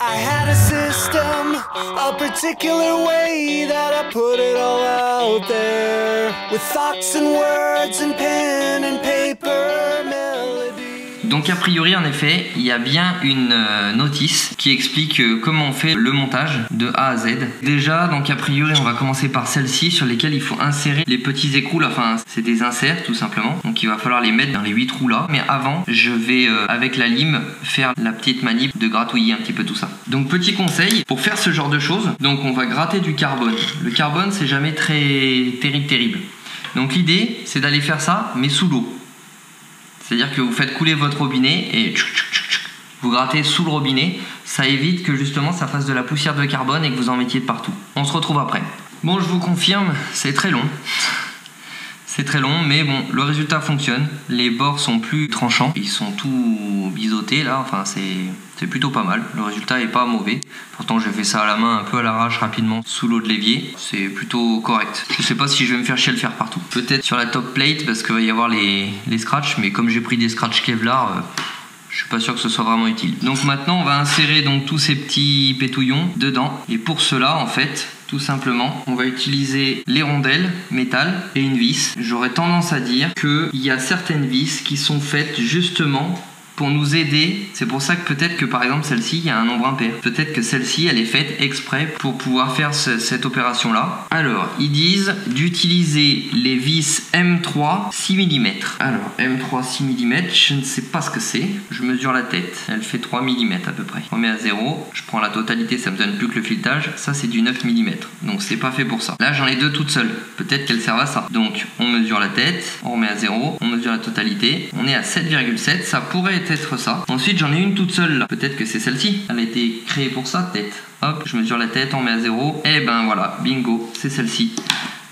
I had a system, a particular way that I put it all out there, with thoughts and words and pen and paper melody. Donc a priori en effet il y a bien une notice qui explique comment on fait le montage de A à Z. Déjà donc a priori on va commencer par celle-ci sur lesquelles il faut insérer les petits écrous là, enfin c'est des inserts tout simplement, donc il va falloir les mettre dans les 8 trous là. Mais avant je vais avec la lime faire la petite manip de gratouiller un petit peu tout ça. Donc petit conseil pour faire ce genre de choses, donc on va gratter du carbone. Le carbone c'est jamais très terrible. Donc l'idée c'est d'aller faire ça mais sous l'eau. C'est-à-dire que vous faites couler votre robinet et vous grattez sous le robinet. Ça évite que justement ça fasse de la poussière de carbone et que vous en mettiez de partout. On se retrouve après. Bon, je vous confirme, c'est très long. C'est très long, mais bon, le résultat fonctionne. Les bords sont plus tranchants. Ils sont tout biseautés là, enfin c'est plutôt pas mal. Le résultat est pas mauvais. Pourtant j'ai fait ça à la main, un peu à l'arrache rapidement, sous l'eau de l'évier. C'est plutôt correct. Je sais pas si je vais me faire chier à le faire partout. Peut-être sur la top plate parce qu'il va y avoir les scratchs, mais comme j'ai pris des scratchs Kevlar, je suis pas sûr que ce soit vraiment utile. Donc maintenant on va insérer donc tous ces petits pétouillons dedans. Et pour cela en fait, tout simplement, on va utiliser les rondelles métal et une vis. J'aurais tendance à dire qu'il y a certaines vis qui sont faites justement pour nous aider. C'est pour ça que peut-être que par exemple celle-ci, il y a un nombre impair. Peut-être que celle-ci, elle est faite exprès pour pouvoir faire cette opération-là. Alors, ils disent d'utiliser les vis M3 6 mm. Alors, M3 6 mm, je ne sais pas ce que c'est. Je mesure la tête. Elle fait 3 mm à peu près. On met à 0. Je prends la totalité, ça me donne plus que le filetage. Ça, c'est du 9 mm. Donc, c'est pas fait pour ça. Là, j'en ai deux toutes seules. Peut-être qu'elles servent à ça. Donc, on mesure la tête. On remet à 0. On mesure la totalité. On est à 7,7. Ça pourrait être ça. Ensuite j'en ai une toute seule là. Peut-être que c'est celle-ci. Elle a été créée pour ça, tête. Hop, je mesure la tête, on met à 0. Et ben voilà, bingo, c'est celle-ci.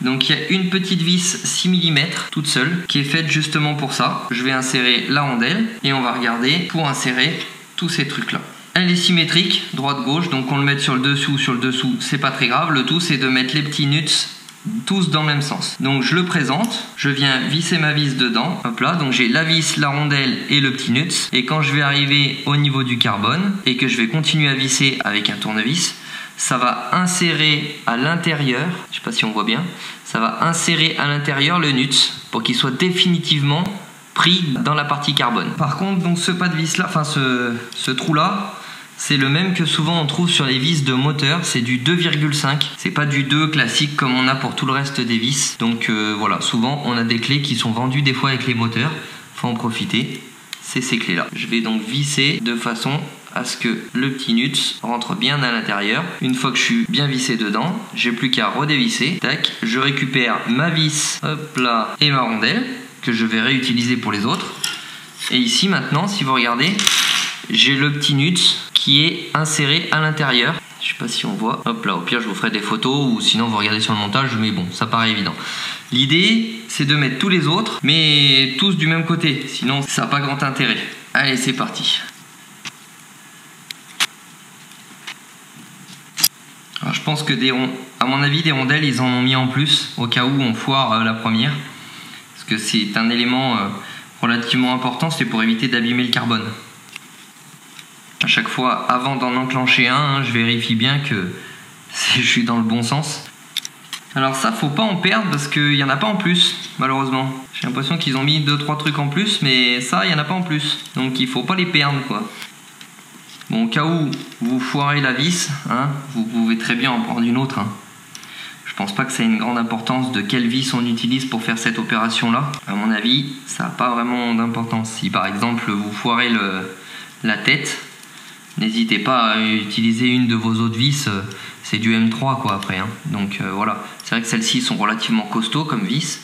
Donc il y a une petite vis 6 mm toute seule qui est faite justement pour ça. Je vais insérer la rondelle et on va regarder pour insérer tous ces trucs là. Elle est symétrique, droite-gauche, donc qu'on le mette sur le dessous, c'est pas très grave. Le tout c'est de mettre les petits nuts tous dans le même sens. Donc je le présente, je viens visser ma vis dedans, hop là, donc j'ai la vis, la rondelle et le petit nuts. Et quand je vais arriver au niveau du carbone et que je vais continuer à visser avec un tournevis, ça va insérer à l'intérieur, je sais pas si on voit bien, ça va insérer à l'intérieur le nuts pour qu'il soit définitivement pris dans la partie carbone. Par contre, donc ce pas de vis là, enfin ce trou là, c'est le même que souvent on trouve sur les vis de moteur, c'est du 2,5. C'est pas du 2 classique comme on a pour tout le reste des vis. Donc voilà, souvent on a des clés qui sont vendues des fois avec les moteurs. Faut en profiter, c'est ces clés là. Je vais donc visser de façon à ce que le petit nuts rentre bien à l'intérieur. Une fois que je suis bien vissé dedans, j'ai plus qu'à redévisser. Tac, je récupère ma vis, hop là, et ma rondelle que je vais réutiliser pour les autres. Et ici maintenant, si vous regardez, j'ai le petit nuts qui est inséré à l'intérieur. Je sais pas si on voit. Hop là, au pire je vous ferai des photos ou sinon vous regardez sur le montage, mais bon, ça paraît évident. L'idée c'est de mettre tous les autres, mais tous du même côté, sinon ça n'a pas grand intérêt. Allez, c'est parti. Alors, je pense que à mon avis, des rondelles ils en ont mis en plus au cas où on foire la première. Parce que c'est un élément relativement important, c'est pour éviter d'abîmer le carbone. À chaque fois, avant d'en enclencher un, je vérifie bien que je suis dans le bon sens. Alors ça, faut pas en perdre parce qu'il n'y en a pas en plus, malheureusement. J'ai l'impression qu'ils ont mis 2-3 trucs en plus, mais ça, il n'y en a pas en plus. Donc il faut pas les perdre, quoi. Bon, au cas où vous foirez la vis, hein, vous pouvez très bien en prendre une autre. Hein. Je pense pas que ça ait une grande importance de quelle vis on utilise pour faire cette opération-là. À mon avis, ça n'a pas vraiment d'importance. Si par exemple, vous foirez la tête, n'hésitez pas à utiliser une de vos autres vis, c'est du M3 quoi après. Hein. Donc voilà, c'est vrai que celles-ci sont relativement costauds comme vis,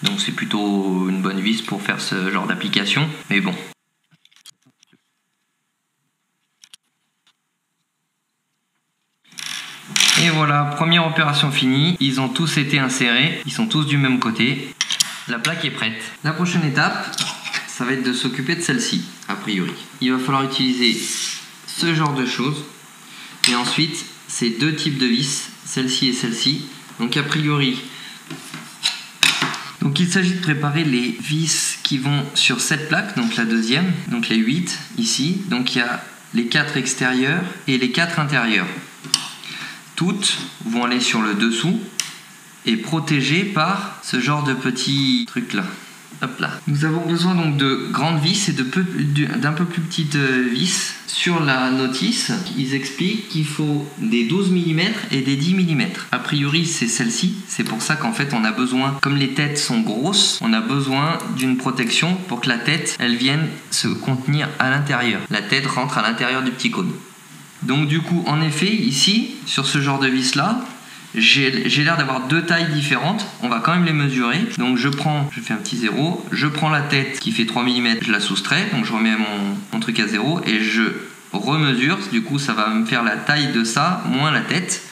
donc c'est plutôt une bonne vis pour faire ce genre d'application, mais bon. Et voilà, première opération finie, ils ont tous été insérés, ils sont tous du même côté, la plaque est prête. La prochaine étape, ça va être de s'occuper de celle-ci, a priori. Il va falloir utiliser ce genre de choses et ensuite ces deux types de vis, celle-ci et celle-ci. Donc a priori, donc il s'agit de préparer les vis qui vont sur cette plaque, donc la deuxième, donc les 8 ici. Donc il y a les 4 extérieurs et les 4 intérieurs. Toutes vont aller sur le dessous et protégées par ce genre de petits trucs là. Hop là. Nous avons besoin donc de grandes vis et d'un peu plus petites vis. Sur la notice, ils expliquent qu'il faut des 12 mm et des 10 mm. A priori, c'est celle-ci. C'est pour ça qu'en fait, on a besoin, comme les têtes sont grosses, on a besoin d'une protection pour que la tête, elle vienne se contenir à l'intérieur. La tête rentre à l'intérieur du petit cône. Donc du coup, en effet, ici, sur ce genre de vis-là, j'ai l'air d'avoir deux tailles différentes. On va quand même les mesurer. Donc je fais un petit 0, je prends la tête qui fait 3 mm, je la soustrais, donc je remets mon truc à 0 et je remesure. Du coup ça va me faire la taille de ça moins la tête.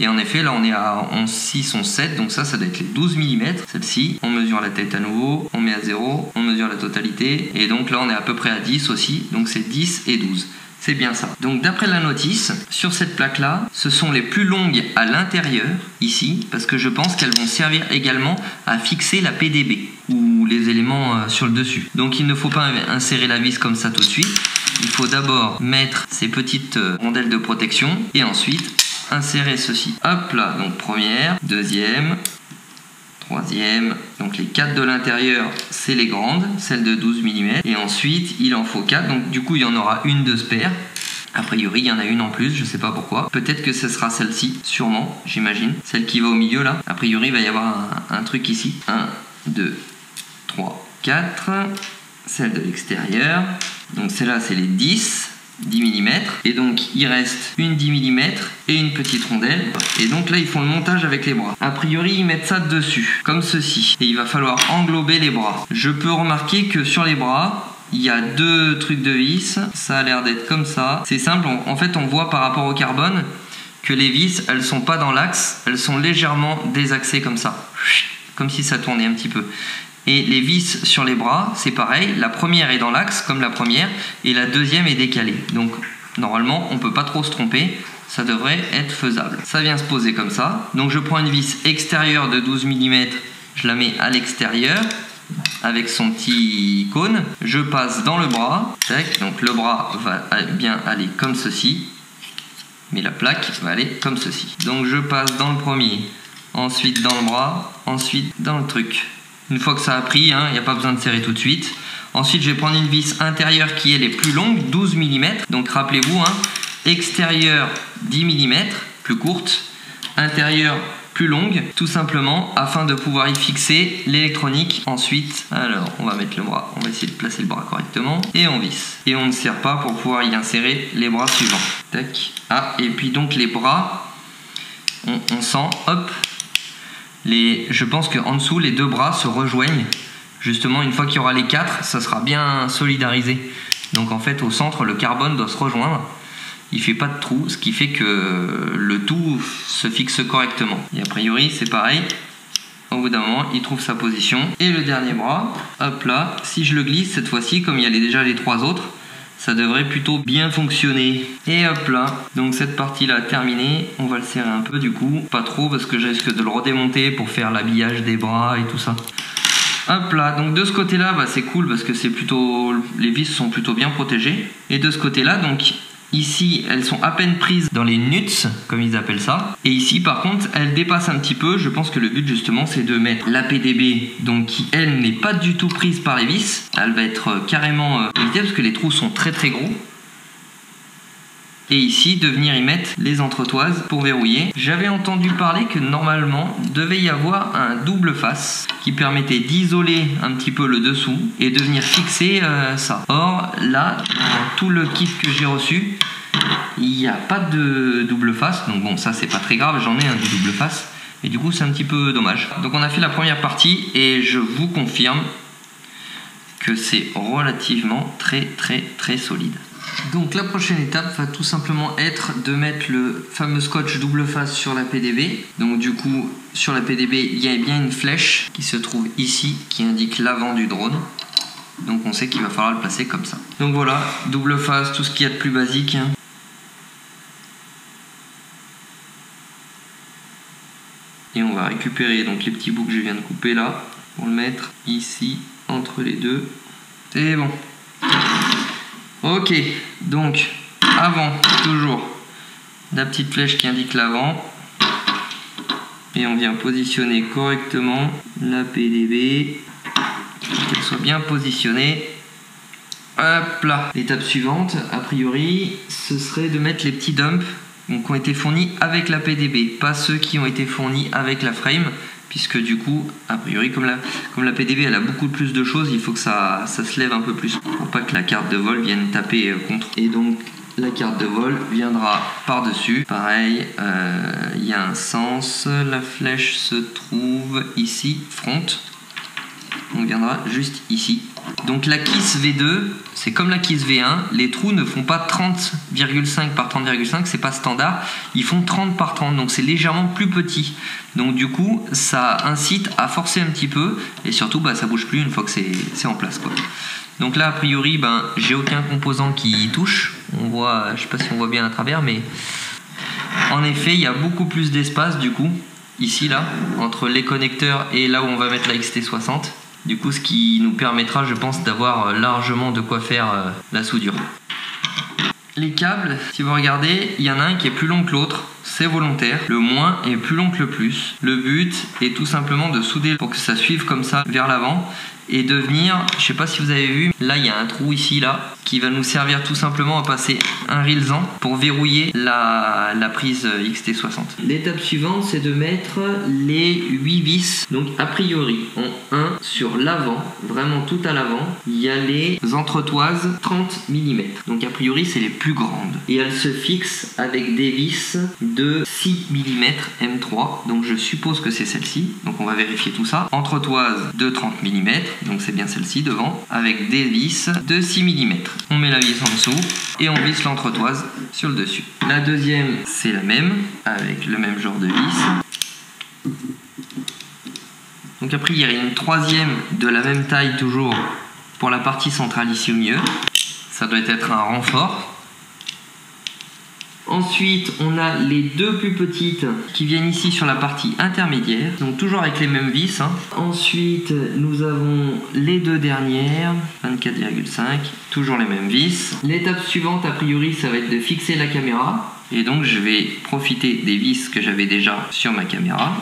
Et en effet là on est à 11,6, 11,7, donc ça doit être les 12 mm. Celle-ci, on mesure la tête à nouveau, on met à 0, on mesure la totalité. Et donc là on est à peu près à 10 aussi, donc c'est 10 et 12. C'est bien ça. Donc d'après la notice, sur cette plaque-là, ce sont les plus longues à l'intérieur, ici, parce que je pense qu'elles vont servir également à fixer la PDB, ou les éléments sur le dessus. Donc il ne faut pas insérer la vis comme ça tout de suite. Il faut d'abord mettre ces petites rondelles de protection, et ensuite insérer ceci. Hop là, donc première, deuxième, troisième, donc les 4 de l'intérieur, c'est les grandes, celles de 12 mm. Et ensuite, il en faut 4, donc du coup, il y en aura une de spare. A priori, il y en a une en plus, je sais pas pourquoi. Peut-être que ce sera celle-ci, sûrement, j'imagine. Celle qui va au milieu, là. A priori, il va y avoir un truc ici. 1, 2, 3, 4. Celle de l'extérieur. Donc celle-là, c'est les 10 mm, et donc il reste une 10 mm et une petite rondelle, et donc là ils font le montage avec les bras. A priori ils mettent ça dessus comme ceci, et il va falloir englober les bras. Je peux remarquer que sur les bras il y a deux trucs de vis, ça a l'air d'être comme ça. C'est simple, en fait on voit par rapport au carbone que les vis elles sont pas dans l'axe, elles sont légèrement désaxées comme ça, comme si ça tournait un petit peu. Et les vis sur les bras, c'est pareil, la première est dans l'axe comme la première et la deuxième est décalée. Donc normalement on ne peut pas trop se tromper, ça devrait être faisable. Ça vient se poser comme ça. Donc je prends une vis extérieure de 12 mm, je la mets à l'extérieur avec son petit cône. Je passe dans le bras, tac, donc le bras va bien aller comme ceci, mais la plaque va aller comme ceci. Donc je passe dans le premier, ensuite dans le bras, ensuite dans le truc. Une fois que ça a pris, il n'y a pas besoin de serrer tout de suite. Ensuite, je vais prendre une vis intérieure qui est les plus longues, 12 mm. Donc rappelez-vous, extérieure 10 mm, plus courte, intérieure plus longue, tout simplement afin de pouvoir y fixer l'électronique. Ensuite, alors on va mettre le bras, on va essayer de placer le bras correctement et on visse. Et on ne serre pas pour pouvoir y insérer les bras suivants. Tac. Ah, et puis donc les bras, on sent, hop. Je pense qu'en dessous, les deux bras se rejoignent. Justement, une fois qu'il y aura les 4, ça sera bien solidarisé. Donc en fait, au centre, le carbone doit se rejoindre. Il ne fait pas de trou, ce qui fait que le tout se fixe correctement. Et a priori, c'est pareil. Au bout d'un moment, il trouve sa position. Et le dernier bras, hop là, si je le glisse cette fois-ci, comme il y a déjà les 3 autres, ça devrait plutôt bien fonctionner. Et hop là, donc cette partie-là terminée. On va le serrer un peu du coup, pas trop parce que je risque de le redémonter pour faire l'habillage des bras et tout ça. Hop là, donc de ce côté-là, c'est cool parce que c'est plutôt, les vis sont plutôt bien protégées. Et de ce côté-là, donc ici, elles sont à peine prises dans les nuts, comme ils appellent ça. Et ici, par contre, elles dépassent un petit peu. Je pense que le but, justement, c'est de mettre la PDB, donc qui, elle, n'est pas du tout prise par les vis. Elle va être carrément évitée parce que les trous sont très très gros. Et ici, de venir y mettre les entretoises pour verrouiller. J'avais entendu parler que normalement, devait y avoir un double face qui permettait d'isoler un petit peu le dessous et de venir fixer ça. Or, là, dans tout le kit que j'ai reçu, il n'y a pas de double face. Donc bon, ça, c'est pas très grave, j'en ai un du double face. Et du coup, c'est un petit peu dommage. Donc on a fait la première partie et je vous confirme que c'est relativement très très très solide. Donc la prochaine étape va tout simplement être de mettre le fameux scotch double face sur la PDB. Donc du coup sur la PDB il y a bien une flèche qui se trouve ici qui indique l'avant du drone. Donc on sait qu'il va falloir le placer comme ça. Donc voilà, double face, tout ce qu'il y a de plus basique. Et on va récupérer donc les petits bouts que je viens de couper là pour le mettre ici entre les deux. C'est bon. Ok, donc avant, toujours la petite flèche qui indique l'avant. Et on vient positionner correctement la PDB, qu'elle soit bien positionnée. Hop là. L'étape suivante, a priori, ce serait de mettre les petits dumps donc, qui ont été fournis avec la PDB, pas ceux qui ont été fournis avec la frame, puisque du coup, a priori, comme la PDB elle a beaucoup plus de choses, il faut que ça se lève un peu plus pour pas que la carte de vol vienne taper contre. Et donc la carte de vol viendra par-dessus. Pareil, il y a un sens, la flèche se trouve ici, front. On viendra juste ici. Donc la Kiss V2, c'est comme la Kiss V1, les trous ne font pas 30,5 par 30,5, c'est pas standard, ils font 30 par 30, donc c'est légèrement plus petit. Donc du coup, ça incite à forcer un petit peu, et surtout, ça bouge plus une fois que c'est en place, quoi. Donc là, a priori, j'ai aucun composant qui touche. On voit, je sais pas si on voit bien à travers, mais en effet, il y a beaucoup plus d'espace du coup, ici, là, entre les connecteurs et là où on va mettre la XT60. Du coup, ce qui nous permettra, je pense, d'avoir largement de quoi faire la soudure. Les câbles, si vous regardez, il y en a un qui est plus long que l'autre. C'est volontaire. Le moins est plus long que le plus. Le but est tout simplement de souder pour que ça suive comme ça vers l'avant et de venir, je sais pas si vous avez vu, là il y a un trou ici là qui va nous servir tout simplement à passer un rilsan pour verrouiller la prise XT60. L'étape suivante, c'est de mettre les 8 vis. Donc a priori en 1 sur l'avant, vraiment tout à l'avant, il y a les entretoises 30 mm. Donc a priori c'est les plus grandes et elles se fixent avec des vis de 6 mm M3. Donc je suppose que c'est celle-ci. Donc on va vérifier tout ça. Entretoise de 30 mm. Donc c'est bien celle-ci devant, avec des vis de 6 mm. On met la vis en dessous et on visse l'entretoise sur le dessus. La deuxième, c'est la même, avec le même genre de vis. Donc après, il y a une troisième de la même taille toujours pour la partie centrale ici au milieu. Ça doit être un renfort. Ensuite, on a les deux plus petites qui viennent ici sur la partie intermédiaire, donc toujours avec les mêmes vis. Ensuite, nous avons les deux dernières, 24,5, toujours les mêmes vis. L'étape suivante, a priori, ça va être de fixer la caméra. Et donc, je vais profiter des vis que j'avais déjà sur ma caméra.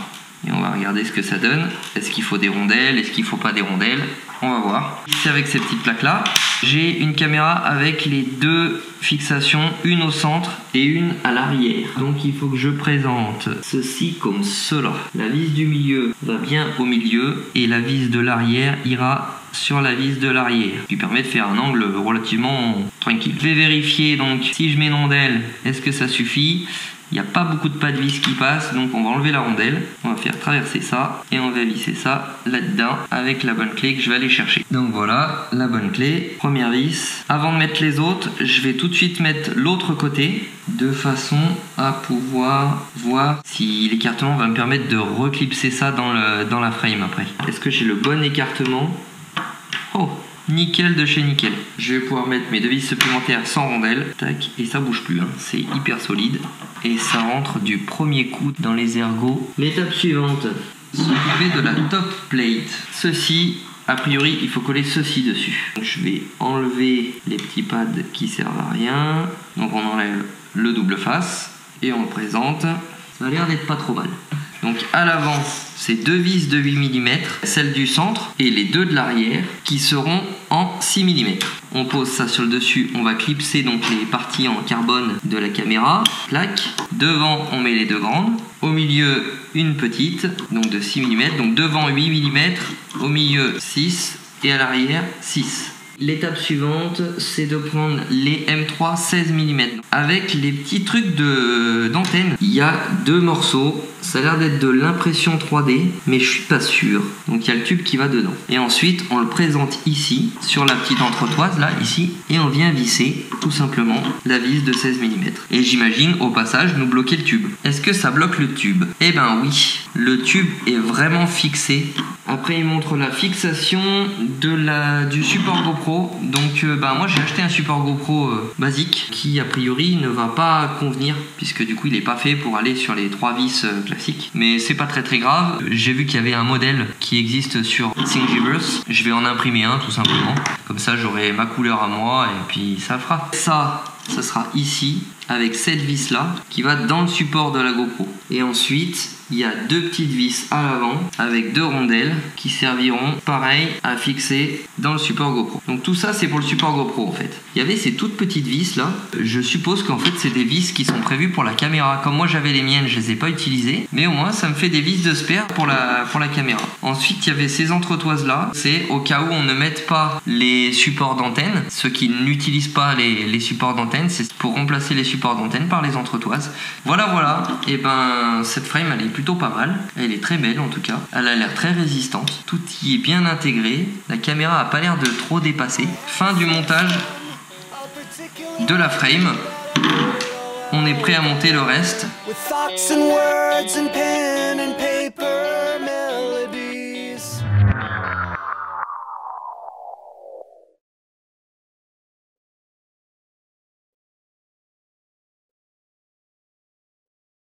Et on va regarder ce que ça donne. Est-ce qu'il faut des rondelles? Est-ce qu'il ne faut pas des rondelles? On va voir. Ici avec ces petites plaques là, j'ai une caméra avec les deux fixations, une au centre et une à l'arrière. Donc il faut que je présente ceci comme cela. La vis du milieu va bien au milieu et la vis de l'arrière ira sur la vis de l'arrière, qui permet de faire un angle relativement tranquille. Je vais vérifier donc si je mets une rondelle, est-ce que ça suffit? Il n'y a pas beaucoup de pas de vis qui passent, donc on va enlever la rondelle, on va faire traverser ça et on va visser ça là-dedans avec la bonne clé que je vais aller chercher. Donc voilà, la bonne clé, première vis. Avant de mettre les autres, je vais tout de suite mettre l'autre côté de façon à pouvoir voir si l'écartement va me permettre de reclipser ça dans la frame après. Est-ce que j'ai le bon écartement? Oh! Nickel de chez nickel. Je vais pouvoir mettre mes deux vis supplémentaires sans rondelle. Tac, et ça bouge plus, hein. C'est hyper solide. Et ça rentre du premier coup dans les ergots. L'étape suivante, s'occuper de la top plate. Ceci, a priori, il faut coller ceci dessus. Donc, je vais enlever les petits pads qui servent à rien. Donc on enlève le double face et on le présente. Ça a l'air d'être pas trop mal. Donc à l'avant, c'est deux vis de 8 mm, celle du centre et les deux de l'arrière qui seront en 6 mm. On pose ça sur le dessus, on va clipser donc les parties en carbone de la caméra. Plaque. Devant, on met les deux grandes. Au milieu, une petite, donc de 6 mm. Donc devant 8 mm, au milieu 6 et à l'arrière 6. L'étape suivante, c'est de prendre les M3 16 mm. Avec les petits trucs d'antenne, il y a deux morceaux. Ça a l'air d'être de l'impression 3D, mais je suis pas sûr. Donc il y a le tube qui va dedans. Et ensuite, on le présente ici, sur la petite entretoise, là, ici. Et on vient visser, tout simplement, la vis de 16 mm. Et j'imagine, au passage, nous bloquer le tube. Est-ce que ça bloque le tube? Eh ben oui, le tube est vraiment fixé. Après, il montre la fixation du support GoPro. Donc moi j'ai acheté un support GoPro basique qui a priori ne va pas convenir puisque du coup il n'est pas fait pour aller sur les 3 vis classiques. Mais c'est pas très grave. J'ai vu qu'il y avait un modèle qui existe sur Thingiverse. Je vais en imprimer un tout simplement. Comme ça j'aurai ma couleur à moi et puis ça fera. Ça, ça sera ici avec cette vis là qui va dans le support de la GoPro. Et ensuite il y a deux petites vis à l'avant avec deux rondelles qui serviront pareil à fixer dans le support GoPro. Donc tout ça c'est pour le support GoPro en fait. Il y avait ces toutes petites vis là. Je suppose qu'en fait c'est des vis qui sont prévues pour la caméra. Comme moi j'avais les miennes, je les ai pas utilisées, mais au moins ça me fait des vis de spare pour la caméra. Ensuite il y avait ces entretoises là. C'est au cas où on ne mette pas les supports d'antenne. Ceux qui n'utilisent pas les supports d'antenne, c'est pour remplacer les supports d'antenne par les entretoises. Voilà. Et ben cette frame elle est plutôt pas mal, elle est très belle en tout cas, elle a l'air très résistante, tout y est bien intégré, la caméra a pas l'air de trop dépasser. Fin du montage de la frame, on est prêt à monter le reste.